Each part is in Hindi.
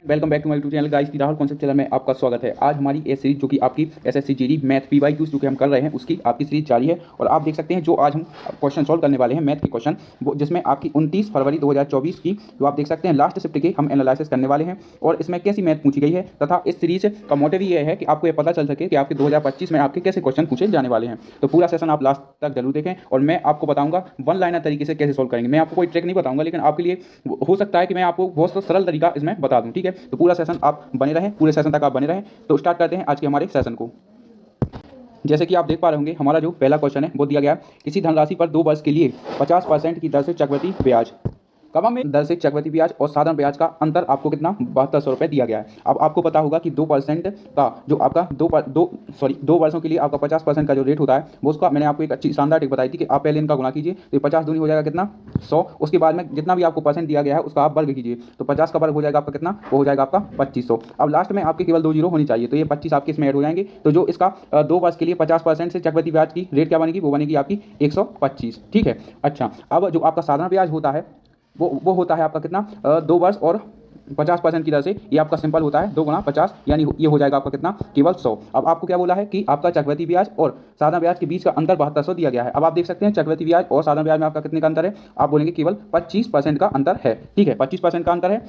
Welcome back to my YouTube channel guys की राहुल कॉन्सेप्ट चैनल में आपका स्वागत है। आज हमारी ये सीरीज जो कि आपकी एसएससी जीडी मैथ पीवाईक्यूज जो कि हम कर रहे हैं उसकी आपकी सीरीज जारी है। और आप देख सकते हैं जो आज हम क्वेश्चन सॉल्व करने वाले हैं मैथ के क्वेश्चन, वो जिसमें आपकी 29 फरवरी 2024 की जो आप देख सकते हैं लास्ट शिफ्ट के हम एनालिसिस करने वाले हैं। और इसमें कैसी मैथ पूछी गई है तथा इस सीरीज का मोटिव ये है कि आपको ये पता चल सके कि आपके 2025 में आपके कैसे क्वेश्चन पूछे जाने वाले हैं। तो पूरा सेशन आप लास्ट तक जरूर देखें और मैं आपको बताऊंगा वन लाइनर तरीके से कैसे सॉल्व करेंगे। मैं आपको कोई ट्रिक नहीं बताऊंगा, लेकिन आपके लिए हो सकता है कि मैं आपको बहुत सरल तरीका इसमें बता दूं। ठीक है, तो पूरा सेशन आप बने रहें, पूरे सेशन तक आप बने रहें। तो स्टार्ट करते हैं आज के हमारे सेशन को। जैसे कि आप देख पा रहे होंगे, हमारा जो पहला क्वेश्चन है वो दिया गया किसी धनराशि पर 2 वर्ष के लिए 50% की दर से चक्रवृद्धि ब्याज कमा में दर से चक्रवृद्धि ब्याज और साधारण ब्याज का अंतर आपको कितना 7200 रुपये दिया गया है। अब आपको पता होगा कि 2% का जो आपका दो वर्षों के लिए आपका 50% का जो रेट होता है वो उसका मैंने आपको एक अच्छी शानदार टिक बताई थी कि आप पहले इनका गुणा कीजिए तो 50 दूनी हो जाएगा कितना 100। उसके बाद में जितना भी आपको परसेंट दिया गया है उसका आप वर्ग कीजिए तो 50 का वर्ग हो जाएगा आपका कितना, वो हो जाएगा आपका 2500। अब लास्ट में आपके केवल 2 जीरो होनी चाहिए, तो ये 25 आपके इसमें ऐड हो जाएंगे। तो जो इसका 2 वर्ष के लिए 50% से चक्रवृद्धि ब्याज की रेट क्या बनेगी, वो बनेगी आपकी 125। ठीक है। अच्छा, अब जो आपका साधारण ब्याज होता है वो होता है आपका कितना 2 वर्ष और 50% की दर से, ये आपका सिंपल होता है 2 गुणा 50, यानी ये हो जाएगा आपका कितना केवल 100। अब आपको क्या बोला है कि आपका चक्रवृद्धि ब्याज और साधारण ब्याज के बीच का अंतर 7200 दिया गया है। अब आप देख सकते हैं चक्रवृद्धि ब्याज और साधारण ब्याज में आपका कितने का अंतर है, आप बोलेंगे केवल 25% का अंतर है। ठीक है, 25% का अंतर है।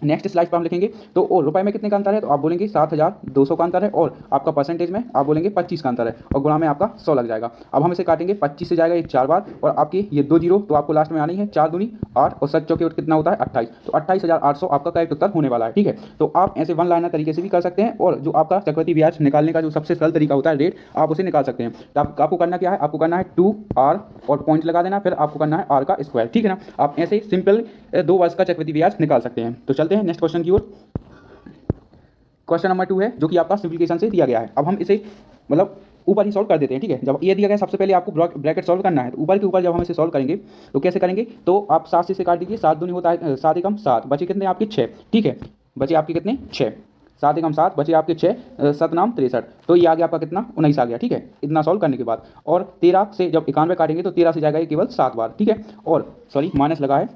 नेक्स्ट स्लाइड पर हम लिखेंगे तो और रुपए में कितने का अंतर है, तो आप बोलेंगे 7200 का अंतर है और आपका परसेंटेज में आप बोलेंगे 25 का अंतर है और गुणा में आपका 100 लग जाएगा। अब हम इसे काटेंगे, 25 से जाएगा ये 4 बार और आपकी ये 2 जीरो, तो आपको लास्ट में आनी है 4 दूनी 8 और 7 चौके कितना होता है 28, तो 28,800 आपका करेक्ट उत्तर होने वाला है। ठीक है, तो आप ऐसे वन लाइनर तरीके से भी कर सकते हैं और जो आपका चक्रवृद्धि ब्याज निकालने का जो सबसे सरल तरीका होता है रेट, आप उसे निकाल सकते हैं। तो आपको करना क्या है, आपको करना है 2r और पॉइंट लगा देना, फिर आपको करना है r का स्क्वायर। ठीक है ना, आप ऐसे सिंपल 2 वर्ष का चक्रवृद्धि ब्याज निकाल सकते हैं। तो चलते हैं नेक्स्ट क्वेश्चन की ओर। क्वेश्चन नंबर 2 है जो कि आपका सिंप्लीफिकेशन से दिया गया है। अब हम इसे मतलब ऊपर ही सॉल्व कर देते हैं। ठीक है, जब ये दिया गया सबसे पहले आपको ब्रैकेट सॉल्व करना है, तो ऊपर के ऊपर जब हम इसे सॉल्व करेंगे तो कैसे करेंगे, तो आप 7 से काट दीजिए, 7 दूनी होता है 7 एकम 7, बचे कितने आपके 6। ठीक है, बचे आपके कितने 6, 7 एकम 7 बचे आपके 6, 7 नाम 63, तो ये आ गया आपका कितना 19 आ गया। ठीक है, इतना सॉल्व करने के बाद और 13 से जब 91 काटेंगे तो 13 से जाएगा ये केवल 7 बार। ठीक है, और सॉरी माइनस लगा है,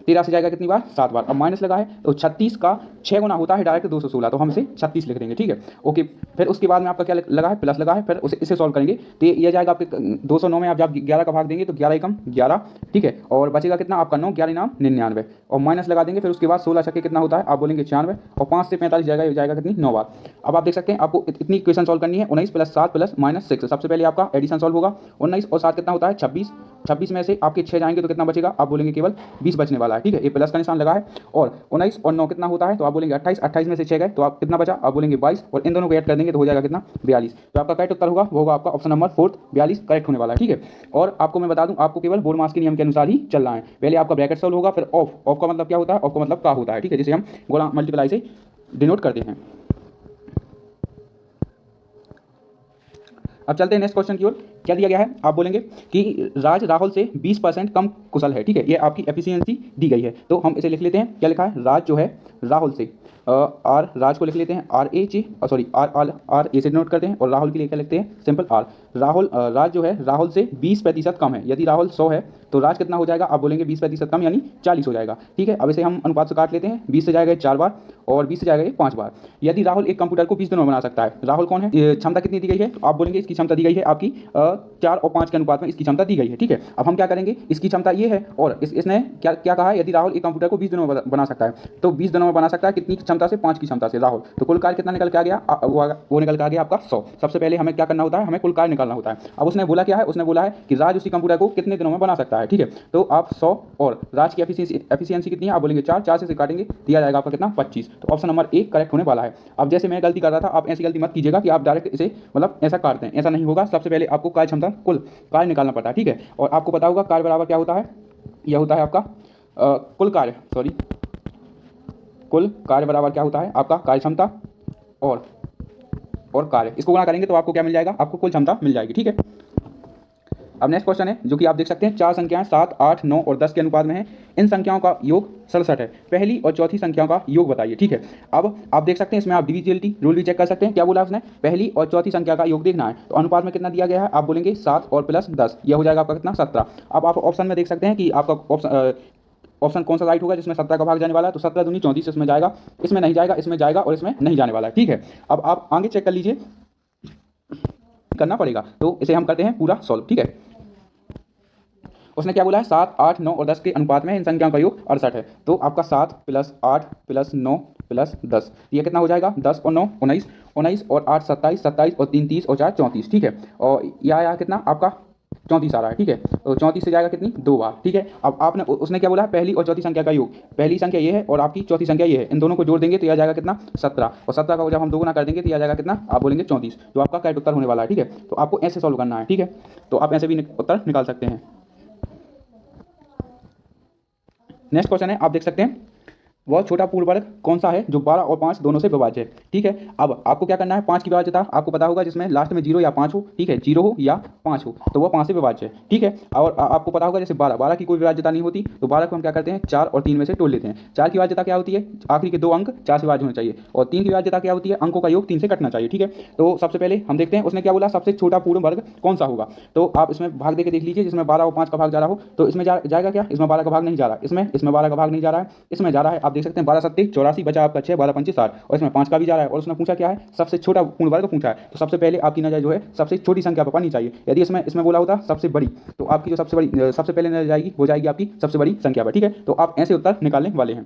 13 से जाएगा कितनी बार 7 बार। अब माइनस लगा है तो 36 का 6 गुना होता है डायरेक्ट 216, तो हम इसे 36 लिख देंगे। ठीक है, ओके। फिर उसके बाद में आपका क्या लगा है, प्लस लगा है, फिर इसे सॉल्व करेंगे तो ये जाएगा आपके 209 में आप जब 11 का भाग देंगे तो 11 एकम 11। ठीक है, और बचेगा कितना आपका 9, 11 नाम 99 और माइनस लगा देंगे। फिर उसके बाद 16 छक्के कितना होता है, आप बोलेंगे 96 और 5 से 45 जाएगा, ये जाएगा कितनी 9 बार। अब आप देख सकते हैं आपको इतनी इक्वेशन सॉल्व करनी है, 19 + 7 + -6। सबसे पहले आपका एडिशन सॉल्व होगा, 19 और 7 कितना होता है 26, 26 में से आपके 6 जाएंगे तो कितना बचेगा, आप बोलेंगे केवल 20 बचने वाला है। ठीक है, ये प्लस का निशान लगा है और 19 और 9 कितना होता है, तो आप बोलेंगे 28, 28 में से 6 गए तो आप कितना बचा, आप बोलेंगे 22 और इन दोनों को ऐड कर देंगे तो हो जाएगा कितना 42। तो आपका करेक्ट उत्तर होगा वो होगा आपका ऑप्शन नंबर 4 42 करेक्ट होने वाला है। ठीक है, और आपको मैं बता दूं आपको केवल बोर्ड मास के नियम के अनुसार ही चलना है। पहले आपका ब्रैकेट सॉल्व होगा, फिर ऑफ का मतलब क्या होता है, ऑफ का मतलब का होता है। ठीक है, जिसे हम गुणा मल्टीप्लाई से डिनोट करते हैं। अब चलते हैं नेक्स्ट क्वेश्चन की ओर। क्या दिया गया है, आप बोलेंगे कि राज राहुल से 20% कम कुशल है। ठीक है, ये आपकी एफिशिएंसी दी गई है, तो हम इसे लिख लेते हैं। क्या लिखा है, राज जो है राहुल से आर, राज को लिख लेते हैं R A G, sorry R A से नोट करते हैं और राहुल के लिए क्या लिखते हैं सिंपल आर। राहुल राज जो है राहुल से 20% कम है। यदि राहुल 100 है तो राज कितना हो जाएगा, आप बोलेंगे 20% कम यानी 40 हो जाएगा। ठीक है, अब इसे हम अनुपात से काट लेते हैं, 20 से जाएगा 4 बार और 20 से जाएगा ये 5 बार। यदि राहुल एक कंप्यूटर को 20 दिनों में बना सकता है, राहुल कौन है, क्षमता कितनी दी गई है, तो आप बोलेंगे इसकी क्षमता दी गई है आपकी 4 और 5 के अनुपात में इसकी क्षमता दी गई है। ठीक है, अब हम क्या करेंगे, इसकी क्षमता ये है और इसने क्या क्या कहा है, यदि राहुल एक कंप्यूटर को 20 दिनों में बना सकता है तो 20 दिनों में बना सकता है कितनी क्षमता से, 5 की क्षमता से राहुल। तो कुल कार्य कितना निकल के आ गया, वो निकल के आ गया आपका 100। सबसे पहले हमें क्या करना होता है, हमें कुल कार्य निकालना होता है। अब उसने बोला क्या है, उसने बोला है कि राज उसी कंप्यूटर को कितने दिनों में बना सकता है। ठीक है, तो आप 100 और राज की एफिशिएंसी कितनी है, आप बोलेंगे 4, 4 से काटेंगे दिया जाएगा आपका कितना 25। तो ऑप्शन नंबर 1 करेक्ट होने वाला है। अब जैसे मैं गलती कर रहा था, आप ऐसी गलती मत कीजिएगा कि आप डायरेक्ट इसे मतलब ऐसा काटते हैं, ऐसा नहीं होगा। सबसे पहले आपको कार्य क्षमता कुल कार्य निकालना पड़ता है। ठीक है, और आपको पता होगा कार्य बराबर क्या होता है, यह होता है आपका कुल कार्य, सॉरी कुल कार्य बराबर क्या होता है आपका कार्य क्षमता और कार्य, इसको गुणा करेंगे तो आपको क्या मिल जाएगा, आपको कुल क्षमता मिल जाएगी। ठीक है, अब नेक्स्ट क्वेश्चन है जो कि आप देख सकते हैं 4 संख्याएं 7, 8, 9 और 10 के अनुपात में है। इन संख्याओं का योग 67 है। पहली और चौथी संख्याओं का योग बताइए। ठीक है, अब आप देख सकते हैं इसमें आप डिविजिबिलिटी रूल भी चेक कर सकते हैं। क्या बोला उसने, पहली और चौथी संख्या का योग देखना है, तो अनुपात में कितना दिया गया है, आप बोलेंगे 7 और प्लस 10, यह हो जाएगा आपका कितना 17। अब आप ऑप्शन में देख सकते हैं कि आपका ऑप्शन ऑप्शन कौन सा राइट होगा जिसमें 17 का भाग जाने वाला है, तो 17 दूनी 34 इसमें जाएगा, इसमें नहीं जाएगा, इसमें जाएगा और इसमें नहीं जाने वाला है। ठीक है, अब आप आगे चेक कर लीजिए, करना पड़ेगा, तो इसे हम करते हैं पूरा सॉल्व। ठीक है, उसने क्या बोला है, 7, 8, 9 और 10 के अनुपात में इन संख्याओं का योग 68 है। तो आपका 7 + 8 + 9 + 10, ये कितना हो जाएगा, 10 और 9 19, 19 और 8 27, 27 और 3 30 और 4 34। ठीक है, और यह आया कितना आपका 34 आ रहा है। ठीक है, तो 34 से जाएगा कितनी, 2 बार। ठीक है, अब आपने उसने क्या बोला है, पहली और चौथी संख्या का योग, पहली संख्या ये है और आपकी चौथी संख्या ये है, इन दोनों को जोड़ देंगे तो यह जाएगा कितना, 17, और 17 का जब हम दोगुना कर देंगे तो यह जाएगा कितना, आप बोलेंगे 34, जो आपका करेक्ट उत्तर होने वाला है। ठीक है, तो आपको ऐसे सॉल्व करना है। ठीक है, तो आप ऐसे भी उत्तर निकाल सकते हैं। नेक्स्ट क्वेश्चन है, आप देख सकते हैं, वह छोटा पूर्ण वर्ग कौन सा है जो 12 और 5 दोनों से विभाज्य है। ठीक है, अब आपको क्या करना है, 5 की विभाज्यता आपको पता होगा जिसमें लास्ट में 0 या 5 हो। ठीक है, 0 हो या 5 हो तो वह 5 से विभाज्य है। ठीक है, और आपको पता होगा जैसे 12 की कोई विभाज्यता नहीं होती, तो 12 को हम क्या करते हैं, 4 और 3 में से तोड़ लेते हैं। 4 की विभाज्यता क्या होती है, आखिरी के 2 अंक 4 से विभाज्य होने चाहिए, और 3 की विभाज्यता क्या होती है, अंकों का योग 3 से कटना चाहिए। ठीक है, तो सबसे पहले हम देखते हैं उसने क्या बोला, सबसे छोटा पूर्ण वर्ग कौन सा होगा। तो आप इसमें भाग देके देख लीजिए, जिसमें 12 और 5 का भाग जा रहा हो तो इसमें जाएगा क्या, इसमें 12 का भाग नहीं जा रहा, इसमें 12 का भाग नहीं जा रहा है, इसमें जा रहा है, आप देख सकते हैं 12 सत्ते 84 बचा आपका 6, 12 पंचे 60, और इसमें 5 का भी जा रहा है, और उसने पूछा क्या है, सबसे छोटा पूर्ण वर्ग पूछा है। तो सबसे पहले आपकी नजर जो है सबसे छोटी संख्या पर पड़नी चाहिए। यदि इसमें बोला होता सबसे बड़ी, तो आपकी जो सबसे पहले नजर जाएगी वो जाएगी आपकी सबसे बड़ी संख्या पर। ठीक है, तो आप ऐसे उत्तर निकालने वाले हैं।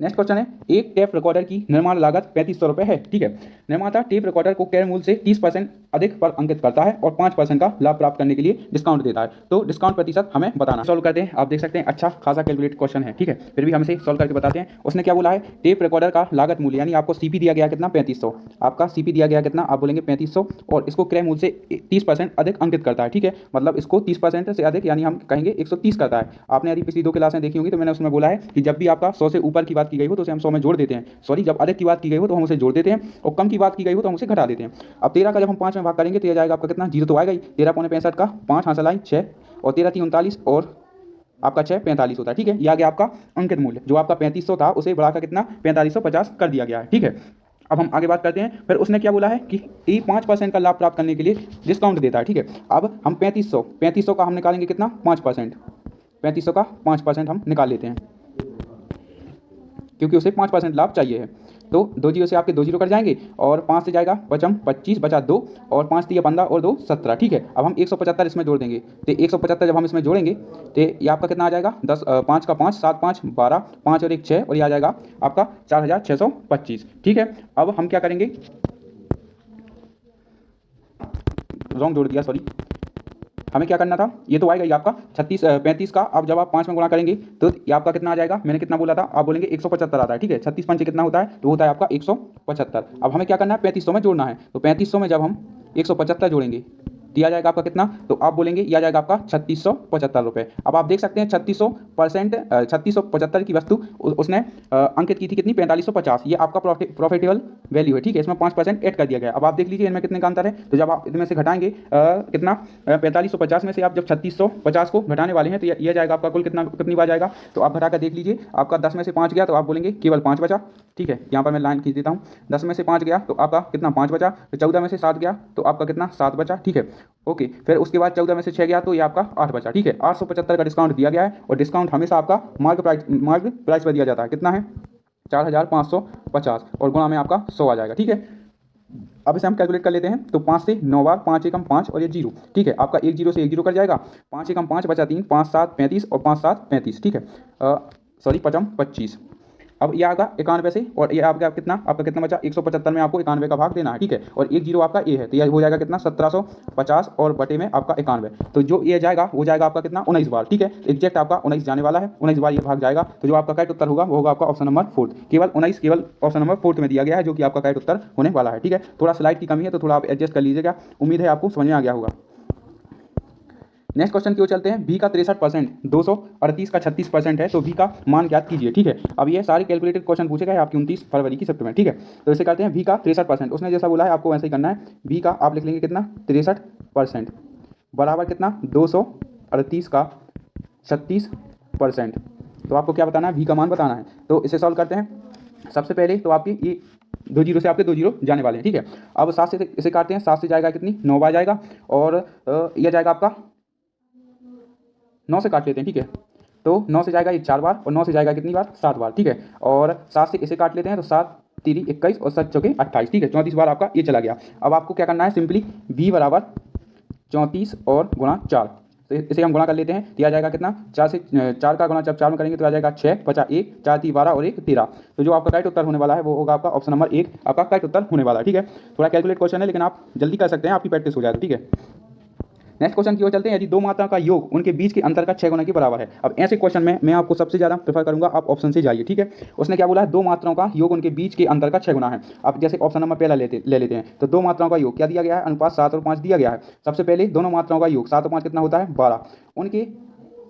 नेक्स्ट क्वेश्चन है, एक टेप रिकॉर्डर की निर्माण लागत 3500 रुपये है। ठीक है, निर्माता टेप रिकॉर्डर को क्रय मूल्य से 30% अधिक पर अंकित करता है और 5% का लाभ प्राप्त करने के लिए डिस्काउंट देता है, तो डिस्काउंट प्रतिशत हमें बताना। सॉल्व करते हैं, आप देख सकते हैं अच्छा खासा कैलकुलेट क्वेश्चन है। ठीक है, फिर भी हम इसे सॉल्व करके बताते हैं। उसने क्या बोला है, टेप रिकॉर्डर का लागत मूल्य यानी आपको सीपी दिया गया कितना, 3500, आपका सीपी दिया गया कितना, आप बोलेंगे 3500, और इसको क्रय मूल्य से 30% अधिक अंकित करता है। ठीक है, मतलब इसको 30% से अधिक यानी हम कहेंगे 130 करता है। आपने यदि पिछली 2 क्लासें देखी होंगी तो मैंने उसमें बोला है कि जब भी आपका 100 से ऊपर की बात की गई हो तो उसे हम 100 में जोड़ देते हैं, सॉरी जब अधिक की बात की गई हो तो हम उसे जोड़ देते हैं, और कम की बात की गई हो तो हम उसे घटा देते हैं। अब 13 का जब हम 5 में भाग करेंगे तो यह जाएगा आपका कितना, 0 तो आएगा ही, 13 पौने 65 का 5 हासिल आई 6, और 13 3 39 और आपका 6 45 होता है। ठीक है, यह आ गया आपका अंकित मूल्य, जो आपका 3500 था उसे बढ़ाकर कितना 4550 कर दिया गया है। ठीक है, अब हम आगे बात करते हैं। फिर उसने क्या बोला है कि ये 5% का लाभ प्राप्त करने के लिए डिस्काउंट देता है। ठीक है, अब हम 3500 का हम निकालेंगे कितना, 5%, 3500 का 5% हम निकाल लेते हैं, क्योंकि उसे 5% लाभ चाहिए है। तो 2 जीरो से आपके 2 जीरो कट जाएंगे, और 5 से जाएगा 25 बचा 2, और 5 3 15 और 2 17। ठीक है, अब हम 175 इसमें जोड़ देंगे, तो 175 जब हम इसमें जोड़ेंगे तो ये आपका कितना आ जाएगा, 10 5 का 5 7 5 12, 5 और 1 6, और ये आ जाएगा आपका 4625। ठीक है, अब हम क्या करेंगे, रॉन्ग जोड़ दिया, सॉरी, हमें क्या करना था, ये तो आएगा ही आपका 35 का, अब जब आप 5 में गुणा करेंगे तो ये आपका कितना आ जाएगा, मैंने कितना बोला था, आप बोलेंगे 175 आता है। ठीक है, 36 पंचे कितना होता है, तो होता है आपका 175। अब हमें क्या करना है, 3500 में जोड़ना है, तो 3500 में जब हम 175 जोड़ेंगे दिया जाएगा आपका कितना, तो आप बोलेंगे यह जाएगा आपका 3675 रुपये। अब आप देख सकते हैं 3675 की वस्तु उसने अंकित की थी कितनी, 4550, ये आपका प्रॉफिटेबल वैल्यू है। ठीक है, इसमें 5% ऐड कर दिया गया। अब आप देख लीजिए इनमें कितने का अंतर है, तो जब आप इनमें से घटाएंगे कितना 4550 में से आप जब 3650 को घटाने वाले हैं तो यह जाएगा आपका कुल कितनी बार जाएगा, तो आप घटाकर देख लीजिए, आपका 10 में से 5 गया तो आप बोलेंगे केवल 5 बचा। ठीक है, यहाँ पर मैं लाइन खींच देता हूँ, 10 में से 5 गया तो आपका कितना 5 बचा, फिर 14 में से 7 गया तो आपका कितना 7 बचा। ठीक है, ओके, फिर उसके बाद 14 में से 6 गया तो ये आपका 8 बचा। ठीक है, 875 का डिस्काउंट दिया गया है, और डिस्काउंट हमेशा आपका मार्क प्राइस पर दिया जाता है। कितना है, 4550, और गुणा में आपका 100 आ जाएगा। ठीक है, अब इसे हम कैलकुलेट कर लेते हैं, तो 5 से 9 बार, 5 एकम 5 और ये 0। ठीक है, आपका 1 0 से 1 0 कर जाएगा, 5 एकम 5 बचा 3, 5 7 35 और 5 7 35। ठीक है, सॉरी 5 25, अब ये आएगा 91 से, और ये आपका कितना बचा, 175 में आपको 91 का भाग देना है। ठीक है, और 1 0 आपका ए है, तो यह हो जाएगा कितना 1750, और बटे में आपका 91, तो जो ये जाएगा वो जाएगा आपका कितना 19 बार। ठीक है, एग्जैक्ट आपका 19 जाने वाला है, 19 बार ये भाग जाएगा, तो जो आपका करेक्ट उत्तर होगा वो होगा आपका ऑप्शन नंबर 4, केवल 19 केवल ऑप्शन नंबर 4 में दिया गया है, जो कि आपका करेक्ट उत्तर होने वाला है। ठीक है, थोड़ा स्लाइड की कमी है तो थोड़ा आप एडजस्ट कर लीजिएगा, उम्मीद है आपको समझ में आ गया होगा। नेक्स्ट क्वेश्चन की ओर चलते हैं। बी का 63%, 238 का 36% है, तो बी का मान ज्ञात कीजिए। ठीक है, अब ये सारे कैलकुलेटेड क्वेश्चन पूछे गए आपकी 29 फरवरी की शिफ्ट में। ठीक है, तो इसे करते हैं बी का 63%, उसने जैसा बोला है आपको वैसे ही करना है। बी का आप लिख लेंगे कितना 63% बराबर कितना 238 का 36%, तो आपको क्या बताना है, बी का मान बताना है। तो इसे सॉल्व करते हैं। सबसे पहले तो आपकी ये 2 जीरो से आपके 2 जीरो जाने वाले हैं। ठीक है, अब 7 से इसे काटते हैं, 7 से जाएगा कितनी 9 बार जाएगा, और यह जाएगा आपका 9 से काट लेते हैं, ठीक है। तो 9 से जाएगा ये 4 बार और 9 से जाएगा कितनी बार, 7 बार, ठीक है। और 7 से इसे काट लेते हैं तो 7 3 21 और 7 चौके 28, ठीक है। 34 बार आपका ये चला गया। अब आपको क्या करना है, सिंपली v बराबर 34 और गुणा 4, तो इसे हम गुणा कर लेते हैं। दिया जाएगा कितना, 4 से 4 का गुणा जब 4 में करेंगे तो आ जाएगा 6 50 1 4 3 12 और 1 13। तो जो आपका करेक्ट उत्तर होने वाला है वो होगा आपका ऑप्शन नंबर 1 आपका करेक्ट उत्तर होने वाला है, ठीक है। थोड़ा कैलकुलेट क्वेश्चन है लेकिन आप जल्दी कर सकते हैं, आपकी प्रैक्टिस हो जाएगी, ठीक है। नेक्स्ट क्वेश्चन की ओर चलते हैं। यदि दो मात्राओं का योग उनके बीच के अंतर का 6 गुना के बराबर है। अब ऐसे क्वेश्चन में मैं आपको सबसे ज़्यादा प्रेफर करूंगा आप ऑप्शन से जाइए, ठीक है। उसने क्या बोला है, दो मात्राओं का योग उनके बीच के अंतर का 6 गुना है। अब जैसे ऑप्शन नंबर पहला ले लेते हैं, तो दो मात्राओं का योग क्या दिया गया है, अनुपात 7 और 5 दिया गया है। सबसे पहले दोनों मात्राओं का योग 7 और 5 कितना होता है, 12, उनके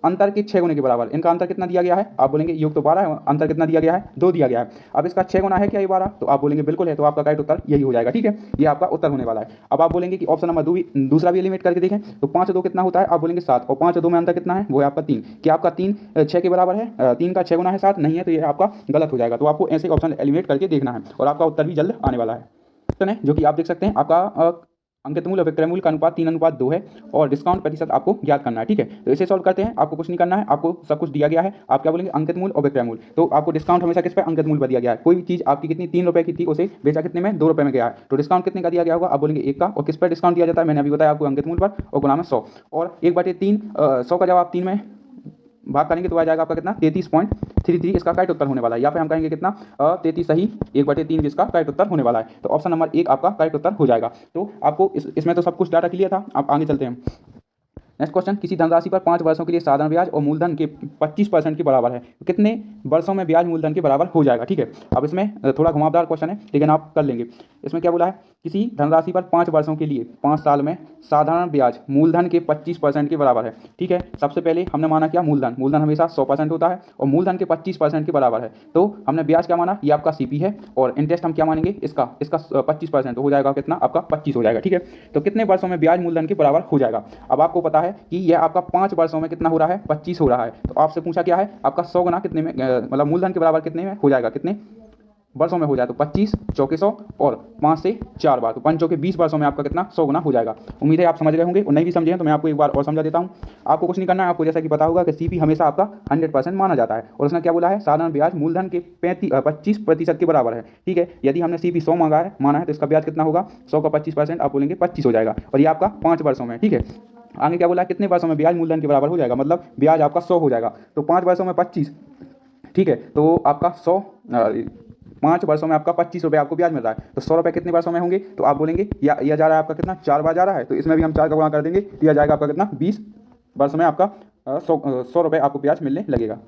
अंतर के 6 गुने के बराबर। इनका अंतर कितना दिया गया है, आप बोलेंगे योग तो 12 है, अंतर कितना दिया गया है, 2 दिया गया है। अब इसका 6 गुना है क्या ये 12, तो आप बोलेंगे बिल्कुल है, तो आपका करेक्ट उत्तर यही हो जाएगा, ठीक है। ये आपका उत्तर होने वाला है। अब आप बोलेंगे कि ऑप्शन नंबर दूसरा भी एलिमिनेट करके देखें, तो 5 और 2 कितना होता है, आप बोलेंगे 7, और 5 और 2 में अंतर कितना है, वो है आपका 3। क्या आपका 3 6 के बराबर है, 3 का 6 गुना है 7, नहीं है, तो ये आपका गलत हो जाएगा। तो आपको ऐसे ऑप्शन एलिमिनेट करके देखना है और आपका उत्तर भी जल्द आने वाला है, जो कि आप देख सकते हैं। आपका अंकित मूल और विक्रय मूल का अनुपात 3:2 है और डिस्काउंट प्रतिशत आपको ज्ञात करना है, ठीक है। तो इसे सॉल्व करते हैं, आपको कुछ नहीं करना है, आपको सब कुछ दिया गया है। आप क्या बोलेंगे, अंकित मूल और विक्रय मूल, तो आपको डिस्काउंट हमेशा किस पे, अंकित मूल पर दिया गया है। कोई भी चीज़ आपकी कितनी 3 रुपये की थी, उसे बेचा कितने में, 2 रुपये में गया है, तो डिस्काउंट कितने का दिया गया होगा, आप बोलेंगे 1 का। और किस पर डिस्काउंट दिया जाता है, मैंने अभी बताया आपको, अंकित मूल पर, और गुना में 100, और 1/3 100 का जब आप 3 में भाग करेंगे तो आ जाएगा आपका कितना, 33.33। इसका करेक्ट उत्तर होने वाला है। यहाँ पे हम कहेंगे कितना, 33 सही 1/3 जिसका करेक्ट उत्तर होने वाला है। तो ऑप्शन नंबर 1 आपका करेक्ट उत्तर हो जाएगा। तो आपको इसमें तो सब कुछ डाटा क्लियर था। आप आगे चलते हैं। नेक्स्ट क्वेश्चन, किसी धनराशि पर 5 वर्षों के लिए साधारण ब्याज और मूलधन के 25% के बराबर है, तो कितने वर्षों में ब्याज मूलधन के बराबर हो जाएगा, ठीक है। अब इसमें थोड़ा घुमावदार क्वेश्चन है लेकिन आप कर लेंगे। इसमें क्या बोला है, किसी धनराशि पर 5 वर्षों के लिए 5 साल में साधारण ब्याज मूलधन के 25% के बराबर है, ठीक है। सबसे पहले हमने माना क्या, मूलधन हमेशा 100% होता है और मूलधन के 25% के बराबर है। तो हमने ब्याज क्या माना, ये आपका सीपी है, और इंटरेस्ट हम क्या मानेंगे, इसका 25%, तो हो जाएगा कितना, आपका 25 हो जाएगा, ठीक है। तो कितने वर्षों में ब्याज मूलधन के बराबर हो जाएगा। अब आपको पता है कि यह आपका 5 वर्षों में कितना हो रहा है, 25 हो रहा है। तो आपसे पूछा क्या है, आपका 100 गुना कितने में, मतलब मूलधन के बराबर कितने में हो जाएगा, कितने वर्षों में हो जाए, तो 25 चौके 100 और 5 से 4 बार, तो 5 चौके 20 वर्षों में आपका कितना, 100 गुना हो जाएगा। उम्मीद है आप समझ रहे होंगे, और नहीं भी समझे हैं तो मैं आपको एक बार और समझा देता हूं। आपको कुछ नहीं करना है, आपको जैसा कि पता होगा कि सीपी हमेशा आपका 100% माना जाता है, और उसने क्या बोला है, साधारण ब्याज मूलधन के 25% के बराबर है, ठीक है। यदि हमने सीपी 100 माना है तो इसका ब्याज कितना होगा, 100 का 25%, आप बोलेंगे 25 हो जाएगा, और ये आपका 5 वर्षों में, ठीक है। आगे क्या बोला, कितने वर्षों में ब्याज मूलधन के बराबर हो जाएगा, मतलब ब्याज आपका 100 हो जाएगा, तो 5 वर्षों में 25, ठीक है। तो आपका 100 5 वर्षों में आपका 25 रुपये आपको ब्याज मिल रहा है, तो 100 रुपये कितने वर्षों में होंगे, तो आप बोलेंगे यह जा रहा है आपका कितना, 4 बार जा रहा है, तो इसमें भी हम 4 का गुणा कर देंगे, दिया जाएगा आपका कितना, 20 वर्षों में आपका 100 रुपये आपको ब्याज मिलने लगेगा।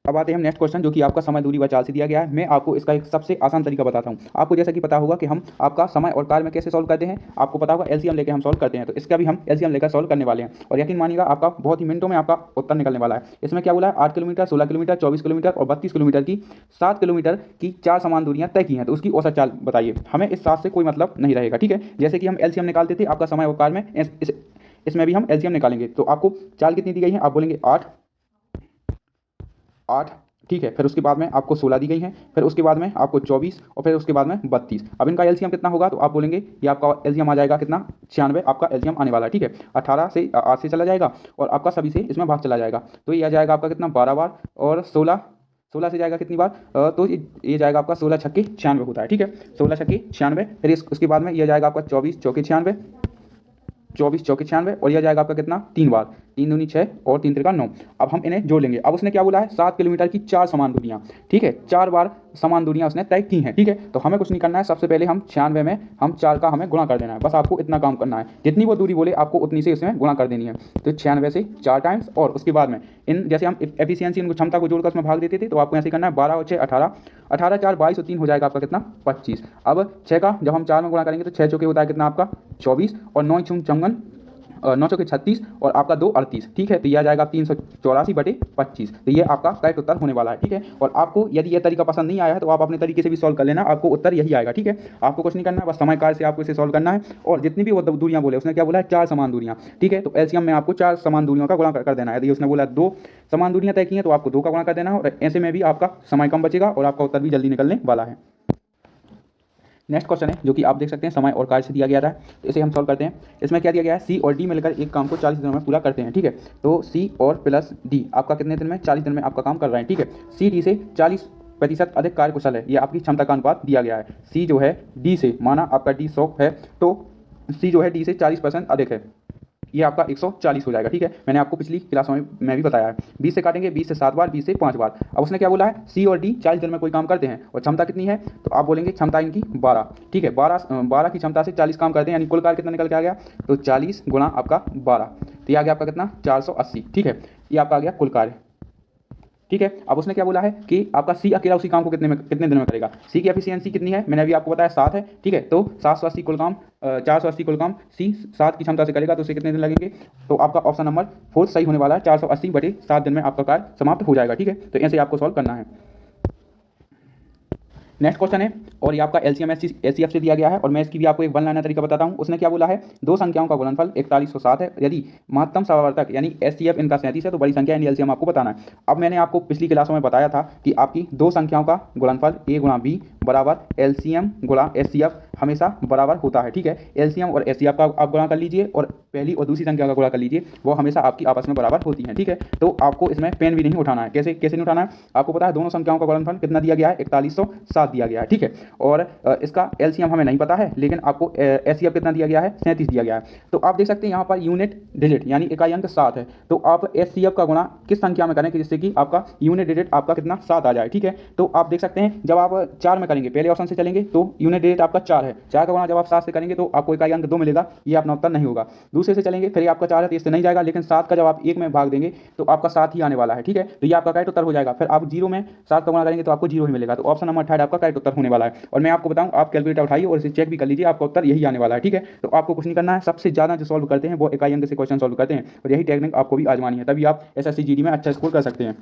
अब आते हैं हम नेक्स्ट क्वेश्चन, जो कि आपका समय दूरी व चाल से दिया गया है। मैं आपको इसका एक सबसे आसान तरीका बताता हूं। आपको जैसा कि पता होगा कि हम आपका समय और कार्य में कैसे सॉल्व करते हैं, आपको पता होगा एलसीएम लेकर हम सॉल्व करते हैं, तो इसका भी हम एलसीएम लेकर सॉल्व करने वाले हैं, और यकीन मानिएगा आपका बहुत ही मिनटों में आपका उत्तर निकलने वाला है। इसमें क्या बोला है, 8 किलोमीटर, 16 किलोमीटर, 24 किलोमीटर और 32 किलोमीटर की 7 किलोमीटर की 4 समान दूरियां तय की हैं, तो उसकी औसत चाल बताइए। हमें इस 7 से कोई मतलब नहीं रहेगा, ठीक है। जैसे कि हम एलसीएम निकालते थे आपका समय और कार्य में, इसमें भी हम एलसीएम निकालेंगे। तो आपको चाल कितनी दी गई है, आप बोलेंगे 8, ठीक है। फिर उसके बाद में आपको 16 दी गई है, फिर उसके बाद में आपको 24 और फिर उसके बाद में 32। अब इनका एलसीएम कितना होगा, तो आप बोलेंगे ये आपका एलसीएम आ जाएगा कितना, 96 आपका एलसीएम आने वाला है, ठीक है। 18 से 8 से चला जाएगा और आपका सभी से इसमें भाग चला जाएगा, तो ये आ जाएगा आपका कितना, 12 बार, और 16 से जाएगा कितनी बार, तो ये जाएगा आपका 16 छक्के 96 होता है, ठीक है। 16 छक्के 96, फिर उसके बाद में यह जाएगा आपका 24 चौके 96, 24 चौके 96, और यह जाएगा आपका कितना, 3 बार, 3 दूनी 6 और 3 त्रिका 9। अब हम इन्हें जोड़ लेंगे। अब उसने क्या बोला है, 7 किलोमीटर की 4 समान दूरियां, ठीक है, 4 बार समान दूरियां उसने तय की हैं, ठीक है। तो हमें कुछ नहीं करना है, सबसे पहले हम 96 में हम 4 का हमें गुणा कर देना है, बस आपको इतना काम करना है। जितनी वो दूरी बोले आपको उतनी से उसमें गुणा कर देनी है। तो 96 से 4 टाइम्स, और उसके बाद में इन जैसे हम एफिशिएंसी इनको क्षमता को जोड़कर उसमें भाग देते थे, तो आपको ऐसे करना है, 12 और 6 18, 18 4 22 और 3 हो जाएगा आपका कितना, 25। अब 6 का जब हम 4 में गुणा करेंगे तो 6 चौके होता है कितना आपका 24, और 9 छूम चौवन 9 चौके 36, और आपका 2 38, ठीक है। तो यह आ जाएगा 384/25। तो ये आपका करेक्ट उत्तर होने वाला है, ठीक है। और आपको यदि यह तरीका पसंद नहीं आया है तो आप अपने तरीके से भी सॉल्व कर लेना, आपको उत्तर यही आएगा, ठीक है। आपको कुछ नहीं करना है, बस समय कार्य से आपको इसे सॉल्व करना है। और जितनी भी वो दूरियां बोले, उसने क्या बोला है, 4 समान दूरियां, ठीक है। तो एलसीएम में आपको 4 समान दूरियों का गुणा कर देना है। यदि उसने बोला 2 समान दूरियां तय की हैं तो आपको 2 का गुणा कर देना है, और ऐसे में भी आपका समय कम बचेगा और आपका उत्तर भी जल्दी निकलने वाला है। नेक्स्ट क्वेश्चन है जो कि आप देख सकते हैं समय और कार्य से दिया गया था, तो इसे हम सॉल्व करते हैं। इसमें क्या दिया गया है, सी और डी मिलकर एक काम को 40 दिनों में पूरा करते हैं, ठीक है। तो सी और प्लस डी आपका कितने दिन में, 40 दिन में आपका काम कर रहे हैं, ठीक है। सी डी से 40% अधिक कार्य कुशल है, ये आपकी क्षमता का अनुपात दिया गया है। सी जो है डी से, माना आपका डी 100 है तो सी जो है डी से 40% अधिक है, ये आपका 140 हो जाएगा, ठीक है। मैंने आपको पिछली क्लास में भी बताया है। 20 से काटेंगे, 20 से 7 बार, 20 से 5 बार। अब उसने क्या बोला है, सी और डी 40 दिन में कोई काम करते हैं और क्षमता कितनी है, तो आप बोलेंगे क्षमता इनकी 12, ठीक है। 12 की क्षमता से 40 काम करते हैं, यानी कुल कार्य कितना निकल के आ गया, तो 40 गुणा आपका 12, तो ये आ गया आपका कितना, 480, ठीक है। ये आपका आ गया कुल कार्य, ठीक है। अब उसने क्या बोला है कि आपका सी अकेला उसी काम को कितने दिन में करेगा। सी की एफिशिएंसी कितनी है, मैंने अभी आपको बताया 7 है, ठीक है। तो 780 कुल काम 480 कुल काम सी 7 की क्षमता से करेगा, तो उसे कितने दिन लगेंगे, तो आपका ऑप्शन नंबर 4 सही होने वाला है। 480/7 दिन में आपका कार्य समाप्त हो जाएगा, ठीक है। तो ऐसे आपको सॉल्व करना है। नेक्स्ट क्वेश्चन है और ये आपका एलसीएम एचसीएफ से दिया गया है और मैं इसकी भी आपको एक वन लाइनर तरीका बताता हूँ। उसने क्या बोला है, दो संख्याओं का गुणनफल 4107 है, यदि महत्तम समावर्तक यानी एचसीएफ इनका 37 है तो बड़ी संख्या यानी एलसीएम आपको बताना है। अब मैंने आपको पिछली क्लासों में बताया था कि आपकी दो संख्याओं का गुणनफल ए गुणा बी बराबर एलसीएम गुणा एचसीएफ हमेशा बराबर होता है, ठीक है। एलसीएम और एचसीएफ का आप गुणा कर लीजिए और पहली और दूसरी संख्या का गुणा कर लीजिए, वो हमेशा आपकी आपस में बराबर होती हैं, ठीक है। तो आपको इसमें पेन भी नहीं उठाना है। कैसे नहीं उठाना है, आपको पता है दोनों संख्याओं का गुणनफल कितना दिया गया है, 4107 दिया गया है, ठीक है। और इसका एलसीएम हमें नहीं पता है, लेकिन आपको एचसीएफ कितना दिया गया है, 37 दिया गया है। तो आप देख सकते हैं यहाँ पर यूनिट डिजिट यानी इकाई अंक 7 है, तो आप एचसीएफ का गुणा किस संख्या में करें कि जिससे कि आपका यूनिट डिजिट आपका कितना 7 आ जाए, ठीक है। तो आप देख सकते हैं जब आप 4 में करेंगे, पहले ऑप्शन से चलेंगे तो यूनिट डिजिट आपका 4 है, 4 का गुणा जब आप 7 से करेंगे तो आपको इकाई अंक 2 मिलेगा, ये अपना उत्तर नहीं होगा। दूसरे से चलेंगे, फिर आपका 4 है तो इससे नहीं जाएगा, लेकिन 7 का जब आप 1 में भाग देंगे तो आपका 7 ही आने वाला है, ठीक है। तो ये आपका करेक्ट उत्तर हो जाएगा। फिर आप 0 में 7 का गुणा करेंगे तो आपको 0 ही मिलेगा, तो ऑप्शन नंबर 8 आपका करेक्ट उत्तर होने वाला है। और मैं आपको बताऊं, आप कैलकुलेटर उठाइए और इसे चेक भी कर लीजिए, आपका उत्तर यही आने वाला है, ठीक है। तो आपको कुछ नहीं करना है, सबसे ज्यादा जो सॉल्व करते हैं वो इकाई अंक से क्वेश्चन सॉल्व करते हैं, और यही टेक्निक आपको भी आजमानी है, तभी आप एसएससी जीडी में अच्छा स्कोर कर सकते हैं।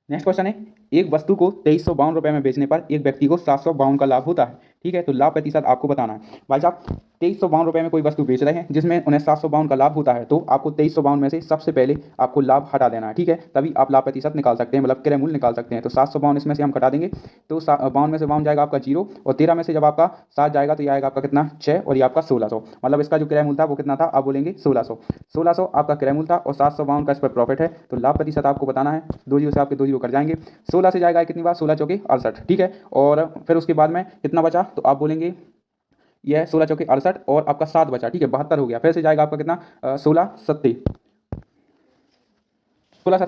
नेक्स्ट क्वेश्चन है, एक वस्तु को 2352 रुपये में बेचने पर एक व्यक्ति को 752 का लाभ होता है, ठीक है। तो लाभ प्रतिशत आपको बताना है। भाई साहब 2352 रुपये में कोई वस्तु बेच रहे हैं जिसमें उन्हें 752 का लाभ होता है, तो आपको 2352 में से सबसे पहले आपको लाभ हटा देना है, ठीक है। तभी आप लाभ प्रतिशत निकाल सकते हैं, मतलब क्रय मूल्य निकाल सकते हैं। तो 752 इसमें से हम हटा देंगे तो 52 में से 52 जाएगा आपका 0, और 13 में से जब आपका 7 जाएगा तो ये आएगा आपका कितना 6, और ये आपका 1600, मतलब इसका जो क्रय मूल्य था वो कितना था, आप बोलेंगे 1600 आपका क्रय मूल्य था और 752 का इस पर प्रॉफिट है। तो लाभ प्रतिशत आपको बताना है, 2 जीरो से आपके 2 जीरो कर जाएंगे, 16 से जाएगा कितनी बार, 16 चौके 68, ठीक है। और फिर उसके बाद में कितना बचा, तो आप बोलेंगे यह 16 चौके 68 और आपका 7 बचा, ठीक है, 72 हो गया। फिर से जाएगा आपका कितना 16 सत्ते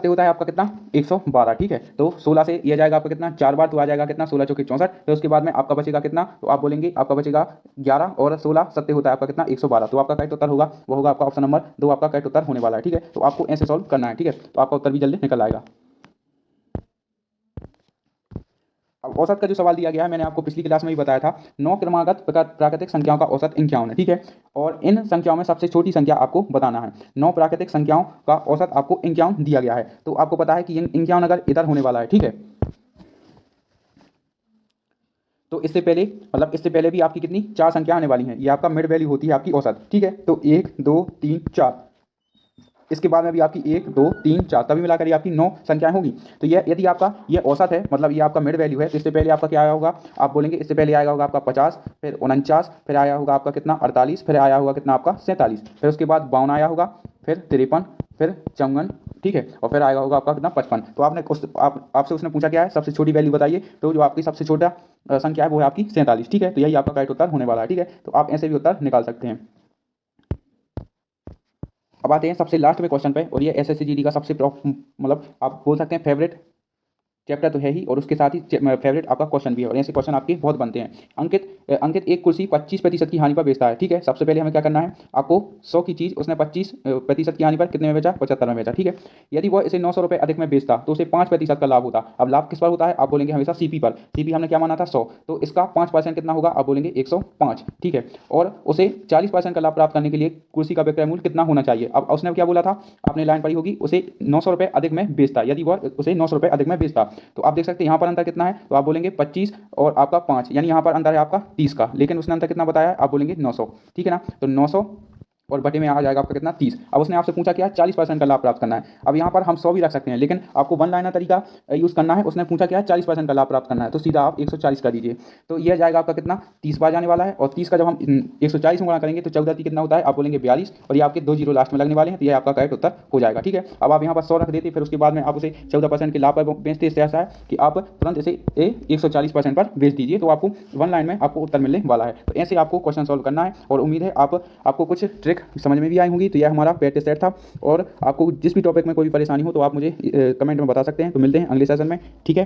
होता है आपका कितना 112, ठीक है। तो 16 से यह जाएगा आपका कितना 4 बार, तो आ जाएगा कितना 16 चौके 64। फिर उसके बाद में आपका बचेगा कितना, तो आप बोलेंगे आपका बचेगा 11, और 16 सत्ते होता है आपका कितना 112। तो आपका करेक्ट उत्तर होगा वो होगा आपका ऑप्शन नंबर 2 आपका करेक्ट उत्तर होने वाला है, ठीक है। तो आपको ऐसे सॉल्व करना है, ठीक है, तो आपका उत्तर भी जल्दी निकल आएगा। अब औसत का जो सवाल दिया गया है, मैंने आपको पिछली क्लास में भी बताया था, 9 क्रमागत प्राकृतिक संख्याओं का औसत 51 है, ठीक है। और इन संख्याओं में सबसे छोटी संख्या आपको बताना है। 9 प्राकृतिक संख्याओं का औसत आपको 51 दिया गया है, तो आपको पता है कि 51 अगर इधर होने वाला है, ठीक है। तो इससे पहले मतलब इससे पहले भी आपकी कितनी 4 संख्या आने वाली हैं, ये आपका मिड वैल्यू होती है आपकी औसत, ठीक है। तो 1 2 3 4, इसके बाद में भी आपकी 1 2 3 4, तभी मिलाकर ये आपकी 9 संख्याएं होगी। तो ये यदि आपका ये औसत है, मतलब ये आपका मिड वैल्यू है, तो इससे पहले आपका क्या आया होगा, आप बोलेंगे इससे पहले आया होगा आपका 50, फिर 49, फिर आया होगा आपका कितना 48, फिर आया होगा कितना आपका 47, फिर उसके बाद 52 आया होगा, फिर 53, फिर 54, ठीक है, और फिर आएगा होगा आपका कितना 55। तो आपने आपसे उसने पूछा क्या है, सबसे छोटी वैल्यू बताइए, तो जो आपकी सबसे छोटा संख्या है वो है आपकी 47, ठीक है। तो यही आपका करेक्ट उत्तर होने वाला है, ठीक है। तो आप ऐसे भी उत्तर निकाल सकते हैं। अब आते हैं सबसे लास्ट में क्वेश्चन पे, और ये एसएससी जीडी का सबसे मतलब आप बोल सकते हैं फेवरेट चैप्टर तो है ही, और उसके साथ ही फेवरेट आपका क्वेश्चन भी है, और ऐसे क्वेश्चन आपके बहुत बनते हैं। अंकित एक कुर्सी 25% की हानि पर बेचता है, ठीक है। सबसे पहले हमें क्या करना है, आपको 100 की चीज़ उसने 25% की हानि पर कितने में बेचा, 75 में बेचा, ठीक है। यदि वह इसे 900 रुपये अधिक में बेचता तो उसे 5% का लाभ होता। अब लाभ किस पर होता है, आप बोलेंगे हमेशा सीपी पर। सीपी हमने क्या माना था 100, तो इसका 5% कितना होगा, आप बोलेंगे 105, ठीक है। और उसे 40% का लाभ प्राप्त करने के लिए कुर्सी का विक्रय मूल्य कितना होना चाहिए। अब उसने क्या बोला था, आपने लाइन पढ़ी होगी, उसे 900 रुपये अधिक में बेचता, यदि वह उसे 900 रुपये अधिक में बेचता। तो आप देख सकते हैं यहाँ पर अंतर कितना है, तो आप बोलेंगे 25 और आपका 5, यानी यहाँ पर अंतर है आपका 30 का, लेकिन उसने अंतर कितना बताया है, आप बोलेंगे 900, ठीक है ना। तो 900 और बटे में आ जाएगा आपका कितना 30। अब उसने आपसे पूछा क्या 40% का लाभ प्राप्त करना है। अब यहाँ पर हम 100 भी रख सकते हैं, लेकिन आपको वन लाइनर तरीका यूज़ करना है। उसने पूछा क्या 40% का लाभ प्राप्त करना है, तो सीधा आप 140 कर दीजिए। तो यह जाएगा आपका कितना 30 बार जाने वाला है, और 30 का जब हम 140 में गुणा करेंगे तो 14 कितना होता है, आप बोलेंगे 42, और ये आपके 2 जीरो लास्ट में लगने वाले हैं, तो यह आपका करेक्ट उत्तर हो जाएगा। ठीक है, अब आप यहाँ पर 100 रख देते, फिर उसके बाद में आप उसे 14% के लाभ पर बेचते। इससे ऐसा है कि आप तुरंत इसे 140% पर बेच दीजिए, तो आपको वन लाइन में आपको उत्तर मिलने वाला है। तो ऐसे आपको क्वेश्चन सॉल्व करना है, और उम्मीद है आपको कुछ ट्रिक समझ में भी आई होंगी। तो यह हमारा प्रैक्टिस सेट था, और आपको जिस भी टॉपिक में कोई भी परेशानी हो तो आप मुझे कमेंट में बता सकते हैं। तो मिलते हैं अगले सेशन में। ठीक है।